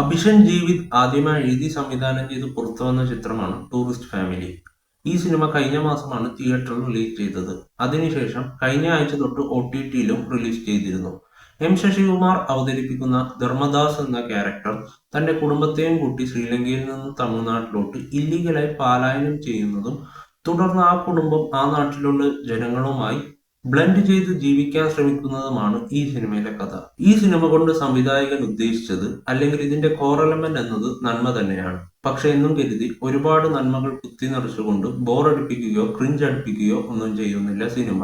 അഭിഷൻ ജീവിത് ആദ്യമായി എഴുതി സംവിധാനം ചെയ്ത് പുറത്തുവന്ന ചിത്രമാണ് ടൂറിസ്റ്റ് ഫാമിലി. ഈ സിനിമ കഴിഞ്ഞ മാസമാണ് തിയേറ്ററിൽ റിലീസ് ചെയ്തത്. അതിനുശേഷം കഴിഞ്ഞ ആഴ്ച തൊട്ട് OTT-യിലും റിലീസ് ചെയ്തിരുന്നു. എം ശശികുമാർ അവതരിപ്പിക്കുന്ന ധർമ്മദാസ് എന്ന ക്യാരക്ടർ തന്റെ കുടുംബത്തെയും കൂട്ടി ശ്രീലങ്കയിൽ നിന്ന് തമിഴ്നാട്ടിലോട്ട് ഇല്ലീഗലായി പലായനം ചെയ്യുന്നതും തുടർന്ന് ആ കുടുംബം ആ നാട്ടിലുള്ള ജനങ്ങളുമായി ബ്ലെൻഡ് ചെയ്ത് ജീവിക്കാൻ ശ്രമിക്കുന്നതുമാണ് ഈ സിനിമയിലെ കഥ. ഈ സിനിമ കൊണ്ട് സംവിധായകൻ ഉദ്ദേശിച്ചത്, അല്ലെങ്കിൽ ഇതിന്റെ കോർ എലമെന്റ് എന്നത് നന്മ തന്നെയാണ്. പക്ഷെ എന്നും കരുതി ഒരുപാട് നന്മകൾ കുത്തി നിറച്ചുകൊണ്ട് ബോറടിപ്പിക്കുകയോ ക്രിഞ്ച് അടുപ്പിക്കുകയോ ഒന്നും ചെയ്യുന്നില്ല സിനിമ.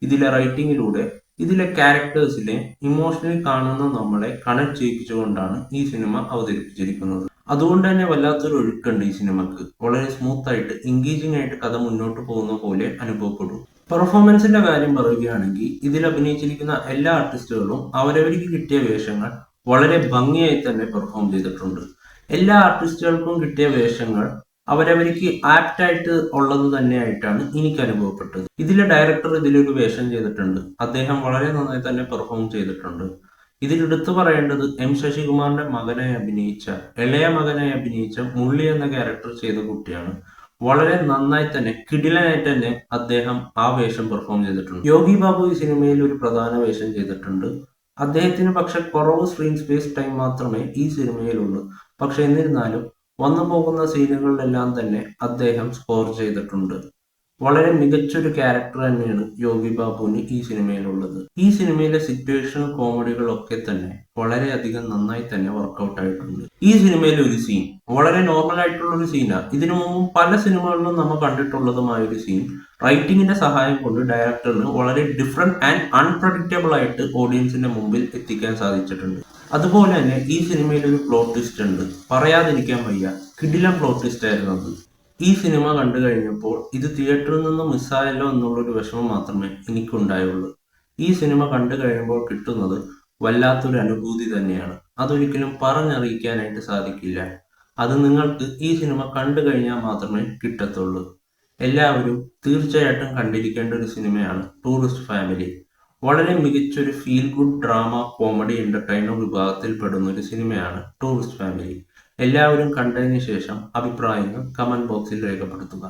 ഇതിലെ റൈറ്റിംഗിലൂടെ ഇതിലെ ക്യാരക്ടേഴ്സിനെ ഇമോഷണലി കാണുന്ന നമ്മളെ കണക്ട് ചെയ്യിപ്പിച്ചുകൊണ്ടാണ് ഈ സിനിമ അവതരിപ്പിച്ചിരിക്കുന്നത്. അതുകൊണ്ട് തന്നെ വല്ലാത്തൊരു ഒഴുക്കുണ്ട് ഈ സിനിമക്ക്. വളരെ സ്മൂത്ത് ആയിട്ട് എൻഗേജിംഗ് ആയിട്ട് കഥ മുന്നോട്ട് പോകുന്ന പോലെ അനുഭവപ്പെടും. പെർഫോമൻസിന്റെ കാര്യം പറയുകയാണെങ്കിൽ ഇതിൽ അഭിനയിച്ചിരിക്കുന്ന എല്ലാ ആർട്ടിസ്റ്റുകളും അവരവർക്ക് കിട്ടിയ വേഷങ്ങൾ വളരെ ഭംഗിയായി തന്നെ പെർഫോം ചെയ്തിട്ടുണ്ട്. എല്ലാ ആർട്ടിസ്റ്റുകൾക്കും കിട്ടിയ വേഷങ്ങൾ അവരവർക്ക് ആപ്റ്റായിട്ട് ഉള്ളത് തന്നെയായിട്ടാണ് എനിക്ക് അനുഭവപ്പെട്ടത്. ഇതിലെ ഡയറക്ടർ ഇതിലൊരു വേഷം ചെയ്തിട്ടുണ്ട്. അദ്ദേഹം വളരെ നന്നായി തന്നെ പെർഫോം ചെയ്തിട്ടുണ്ട്. ഇതിൽ എടുത്തു പറയേണ്ടത് എം ശശികുമാറിന്റെ ഇളയ മകനായി അഭിനയിച്ച മുള്ളി എന്ന ക്യാരക്ടർ ചെയ്ത കുട്ടിയാണ്. വളരെ നന്നായി തന്നെ കിടിലനായിട്ട് തന്നെ അദ്ദേഹം ആ വേഷം പെർഫോം ചെയ്തിട്ടുണ്ട്. യോഗി ബാബു ഈ സിനിമയിൽ ഒരു പ്രധാന വേഷം ചെയ്തിട്ടുണ്ട്. അദ്ദേഹത്തിന് പക്ഷെ കുറവ് സ്ക്രീൻ സ്പേസ് ടൈം മാത്രമേ ഈ സിനിമയിലുള്ളൂ. പക്ഷെ എന്നിരുന്നാലും വന്നു പോകുന്ന സീനുകളിലെല്ലാം തന്നെ അദ്ദേഹം സ്കോർ ചെയ്തിട്ടുണ്ട്. വളരെ മികച്ചൊരു ക്യാരക്ടർ തന്നെയാണ് യോഗി ബാബുവിന് ഈ സിനിമയിലുള്ളത്. ഈ സിനിമയിലെ സിറ്റുവേഷണൽ കോമഡികളൊക്കെ തന്നെ വളരെയധികം നന്നായി തന്നെ വർക്കൗട്ട് ആയിട്ടുണ്ട്. ഈ സിനിമയിലെ ഒരു സീൻ വളരെ നോർമൽ ആയിട്ടുള്ള ഒരു സീനാണ്. ഇതിനു മുമ്പും പല സിനിമകളിലും നമ്മൾ കണ്ടിട്ടുള്ളതുമായ ഒരു സീൻ റൈറ്റിംഗിന്റെ സഹായം കൊണ്ട് ഡയറക്ടറിന് വളരെ ഡിഫറെന്റ് ആൻഡ് അൺപ്രഡിക്റ്റബിൾ ആയിട്ട് ഓഡിയൻസിന്റെ മുമ്പിൽ എത്തിക്കാൻ സാധിച്ചിട്ടുണ്ട്. അതുപോലെ തന്നെ ഈ സിനിമയിൽ ഒരു പ്ലോട്ട് ട്വിസ്റ്റ് ഉണ്ട്. പറയാതിരിക്കാൻ വയ്യ, കിടിലൻ പ്ലോട്ട് ട്വിസ്റ്റ് ആയിരുന്നു അത്. ഈ സിനിമ കണ്ടു കഴിഞ്ഞപ്പോൾ ഇത് തിയേറ്ററിൽ നിന്ന് മിസ്സായല്ലോ എന്നുള്ളൊരു വിഷമം മാത്രമേ എനിക്കുണ്ടായുള്ളൂ. ഈ സിനിമ കണ്ടു കഴിയുമ്പോൾ കിട്ടുന്നത് വല്ലാത്തൊരു അനുഭൂതി തന്നെയാണ്. അതൊരിക്കലും പറഞ്ഞറിയിക്കാനായിട്ട് സാധിക്കില്ല. അത് നിങ്ങൾക്ക് ഈ സിനിമ കണ്ടു കഴിഞ്ഞാൽ മാത്രമേ കിട്ടത്തുള്ളൂ. എല്ലാവരും തീർച്ചയായിട്ടും കണ്ടിരിക്കേണ്ട ഒരു സിനിമയാണ് ടൂറിസ്റ്റ് ഫാമിലി. വളരെ മികച്ചൊരു feel good drama comedy entertainer വിഭാഗത്തിൽ പെടുന്ന ഒരു സിനിമയാണ് ടൂറിസ്റ്റ് ഫാമിലി. എല്ലാവരും കണ്ടതിന് ശേഷം അഭിപ്രായങ്ങൾ കമന്റ് ബോക്സിൽ രേഖപ്പെടുത്തുക.